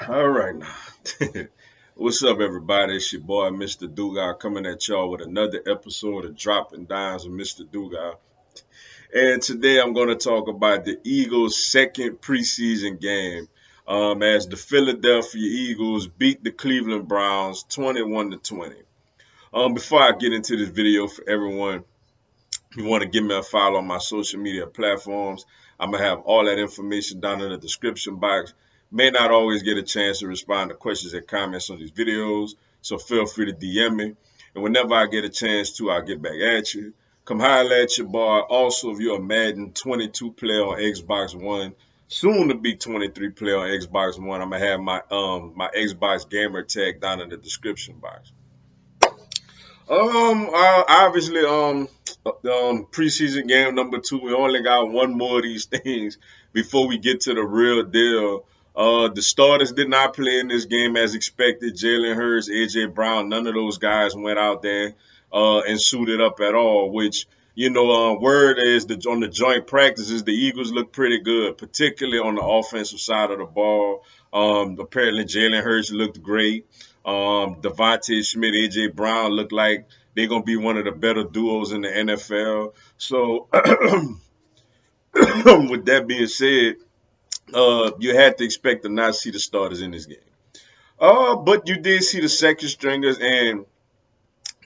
All right now. What's up, everybody? It's your boy, Mr. Dugas, coming at y'all with another episode of Dropping Dimes with Mr. Dugas. And today I'm going to talk about the Eagles' second preseason game as the Philadelphia Eagles beat the Cleveland Browns 21-20. Before I get into this video for everyone, you want to give me a follow on my social media platforms. I'm going to have all that information down in the description box. May not always get a chance to respond to questions and comments on these videos, so feel free to DM me. And whenever I get a chance to, I'll get back at you. Come holler at your boy. Also, if you're a Madden 22 player on Xbox One, soon to be 23 player on Xbox One, I'm gonna have my Xbox gamer tag down in the description box. Obviously, preseason game number two. We only got one more of these things before we get to the real deal. The starters did not play in this game as expected. Jalen Hurts, AJ Brown, none of those guys went out there and suited up at all. Which word is on the joint practices, the Eagles look pretty good, particularly on the offensive side of the ball. Apparently, Jalen Hurts looked great. Devontae Smith, AJ Brown look like they're gonna be one of the better duos in the NFL. So, with that being said, you had to expect to not see the starters in this game. But you did see the second stringers, and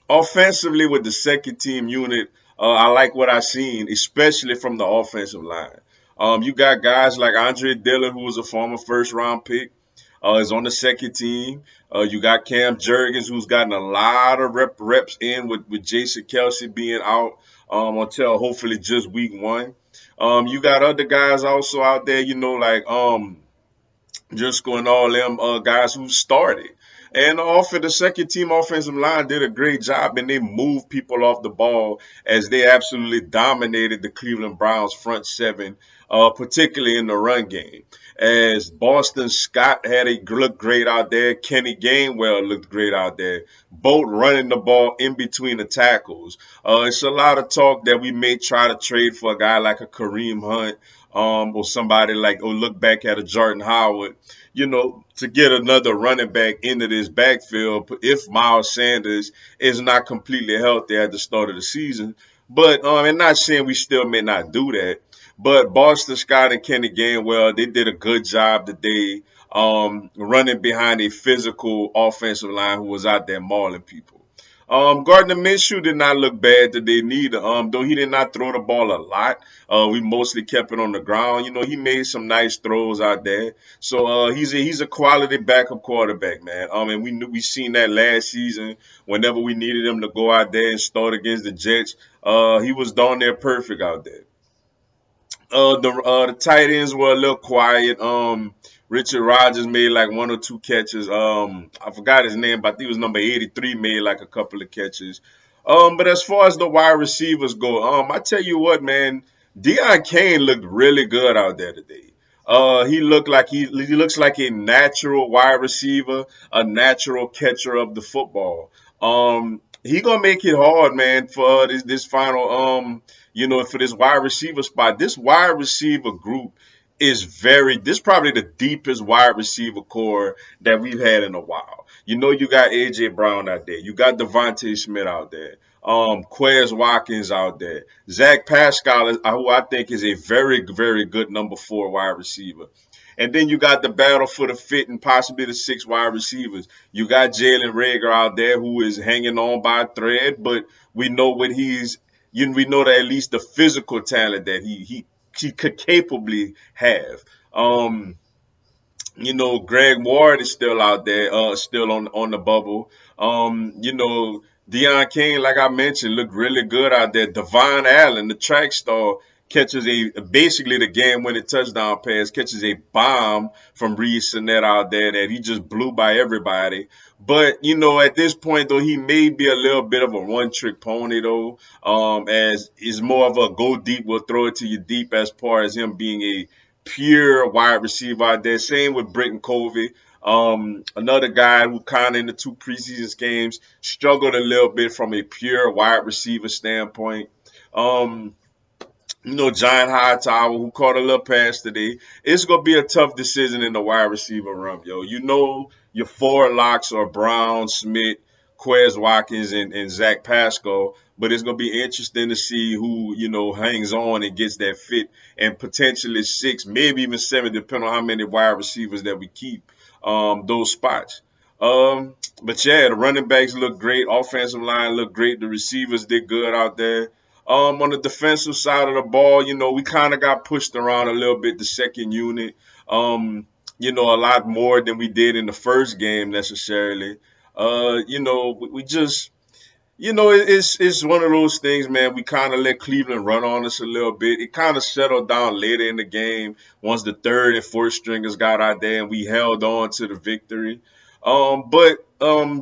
offensively with the second team unit, I like what I seen, especially from the offensive line. You got guys like Andre Dillon, who was a former first round pick, is on the second team. You got Cam Jurgens, who's gotten a lot of reps in with Jason Kelsey being out until hopefully just week one. You got other guys also out there, like just going all them guys who started. And off of the second team offensive line did a great job, and they moved people off the ball as they absolutely dominated the Cleveland Browns front seven, particularly in the run game. As Boston Scott had a look great out there, Kenny Gainwell looked great out there, both running the ball in between the tackles. It's a lot of talk that we may try to trade for a guy like a Kareem Hunt, or somebody like, or look back at a Jordan Howard, to get another running back into this backfield if Miles Sanders is not completely healthy at the start of the season. But I'm not saying we still may not do that. But Boston Scott and Kenny Gainwell, they did a good job today running behind a physical offensive line who was out there mauling people. Gardner Minshew did not look bad today neither. Though he did not throw the ball a lot. We mostly kept it on the ground. He made some nice throws out there. So he's a quality backup quarterback, man. And we seen that last season. Whenever we needed him to go out there and start against the Jets, he was darn near perfect out there. The tight ends were a little quiet. Richard Rodgers made like one or two catches. I forgot his name, but I think it was number 83 made like a couple of catches. But as far as the wide receivers go, I tell you what, man, Deion Kane looked really good out there today. He looks like a natural wide receiver, a natural catcher of the football. He gonna make it hard, man, for this final for this wide receiver spot. This wide receiver group is this probably the deepest wide receiver core that we've had in a while. You got AJ Brown out there, you got Devontae Smith out there, Quez Watkins out there, Zach Pascal, who I think is a very, very good number 4 wide receiver. And then you got the battle for the fifth and possibly the 6 wide receivers. You got Jalen Rager out there who is hanging on by a thread, but we know what we know that at least the physical talent that he could capably have. Greg Ward is still out there, still on the bubble. Deion Kane, like I mentioned, looked really good out there. Devon Allen, the track star, catches basically the game winning touchdown pass, catches a bomb from Reed Sinnett out there that he just blew by everybody. But at this point though, he may be a little bit of a one-trick pony though. As is more of a go deep, we'll throw it to you deep as far as him being a pure wide receiver out there. Same with Britton Covey. Another guy who kind of in the 2 preseason games struggled a little bit from a pure wide receiver standpoint. Giant Hightower, who caught a little pass today. It's gonna be a tough decision in the wide receiver room, yo. Your four locks are Brown, Smith, Quez Watkins, and Zach Pascal. But it's gonna be interesting to see who, hangs on and gets that fit, and potentially six, maybe even seven, depending on how many wide receivers that we keep those spots. But yeah, the running backs look great, offensive line look great, the receivers did good out there. On the defensive side of the ball, we kind of got pushed around a little bit, the second unit. A lot more than we did in the first game necessarily. We just it's one of those things, man. We kind of let Cleveland run on us a little bit. It kind of settled down later in the game once the third and fourth stringers got out there and we held on to the victory. But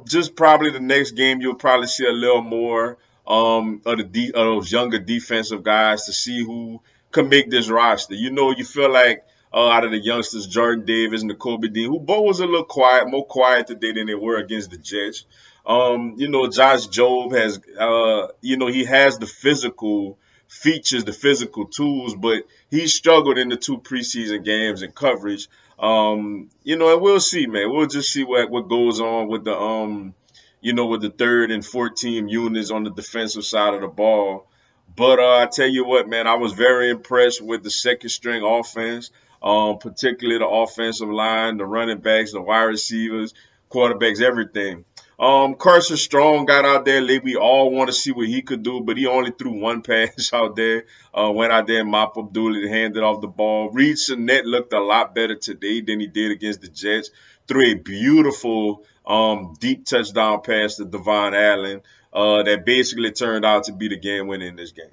just probably the next game, you'll probably see a little more of those younger defensive guys to see who can make this roster. You feel like out of the youngsters, Jordan Davis and Kobe Dean, who both was a little quiet, more quiet today than they were against the Jets. Josh Jobe has, he has the physical features, the physical tools, but he struggled in the two preseason games in coverage. And we'll see, man. We'll just see what goes on with the third and fourth team units on the defensive side of the ball. But I tell you what, man, I was very impressed with the second string offense, particularly the offensive line, the running backs, the wide receivers, quarterbacks, everything. Carson Strong got out there late. We all want to see what he could do, but he only threw one pass out there. Went out there and mop up Dooley and handed off the ball. Reed Sinnett looked a lot better today than he did against the Jets. Threw a beautiful deep touchdown pass to Devon Allen that basically turned out to be the game winner in this game.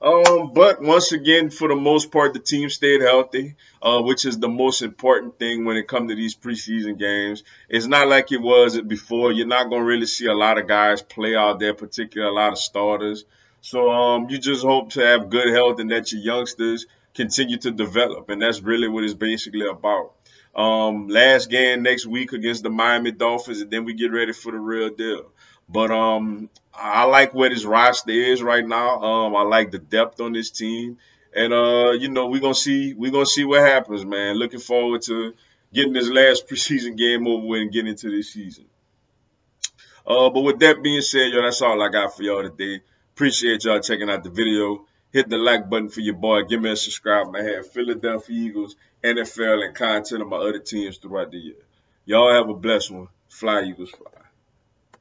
But once again, for the most part, the team stayed healthy, which is the most important thing when it comes to these preseason games. It's not like it was before. You're not going to really see a lot of guys play out there, particularly a lot of starters. So you just hope to have good health and that your youngsters continue to develop, and that's really what it's basically about. Last game next week against the Miami Dolphins, and then we get ready for the real deal. But I like where this roster is right now. I like the depth on this team, and we're gonna see what happens, man. Looking forward to getting this last preseason game over with and getting into this season. But with that being said, yo, that's all I got for y'all today. Appreciate y'all checking out the video. Hit the like button for your boy. Give me a subscribe. I have Philadelphia Eagles, NFL, and content of my other teams throughout the year. Y'all have a blessed one. Fly Eagles, fly.